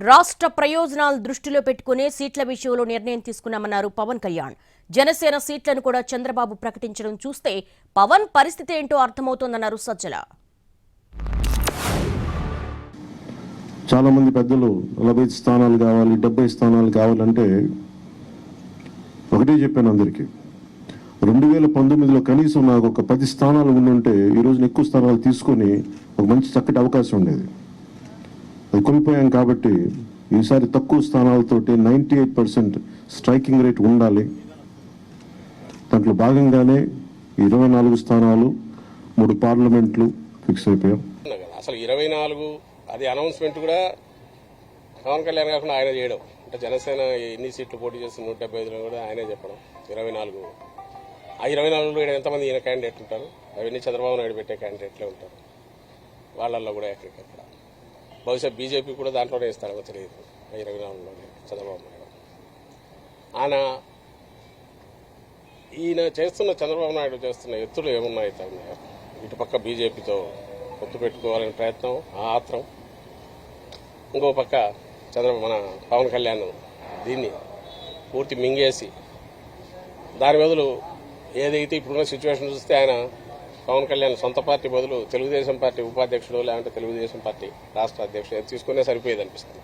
రాష్ట్ర ప్రయోజనాలు దృష్టిలో పెట్టుకునే సీట్ల విషయంలో నిర్ణయం తీసుకున్నామన్నారు పవన్ కళ్యాణ్. జనసేన సీట్లను కూడా చంద్రబాబు ప్రకటించడం చూస్తే పవన్ పరిస్థితి ఏంటో అర్థమవుతోందన్నారు సజ్జల. చాలా మంది పెద్దలు 45 స్థానాలు కావాలి, 70 స్థానాలు కావాలంటే ఒకటే చెప్పాను అందరికీ. 2019లో కనీసం నాకు ఒక 10 స్థానాలు ఉండుంటే ఈరోజు ఎక్కువ స్థానాలు తీసుకొని ఒక మంచి చక్కటి అవకాశం ఉండేది. అది కోల్పోయాం కాబట్టి ఈసారి తక్కువ స్థానాలతోటి 98% స్ట్రైకింగ్ రేట్ ఉండాలి. దాంట్లో భాగంగానే 24 స్థానాలు 3 పార్లమెంట్లు ఫిక్స్ అయిపోయాం. అసలు 24 అది అనౌన్స్మెంట్ కూడా పవన్ కళ్యాణ్ కాకుండా ఆయన చేయడం, అంటే జనసేన ఎన్ని సీట్లు పోటీ చేస్తున్న 175లో కూడా ఆయనే చెప్పడం. 24 ఆ 24లో ఎంతమంది ఈయన క్యాండిడేట్ ఉంటారు, అవన్నీ చంద్రబాబు నాయుడు పెట్టే క్యాండిడేట్లే ఉంటారు. వాళ్ళల్లో కూడా ఎక్కడికక్కడ బహుశా బీజేపీ కూడా దాంట్లోనే ఇస్తాడో తెలియదు. 24లోనే చంద్రబాబు నాయుడు ఈయన చేస్తున్న చంద్రబాబు నాయుడు చేస్తున్న ఎత్తులు ఏమున్నాయి? ఇటుపక్క బీజేపీతో పొత్తు పెట్టుకోవాలనే ప్రయత్నం, ఆ ఆత్రం. ఇంకో పక్క మన పవన్ కళ్యాణ్ దీన్ని పూర్తి మింగేసి దాని బదులు ఏదైతే ఇప్పుడున్న సిచ్యువేషన్ చూస్తే ఆయన పవన్ కళ్యాణ్ సొంత పార్టీ బదులు తెలుగుదేశం పార్టీ ఉపాధ్యక్షుడు లేదంటే తెలుగుదేశం పార్టీ రాష్ట్ర అధ్యక్షుడు తీసుకునే సరిపోయేది అనిపిస్తుంది.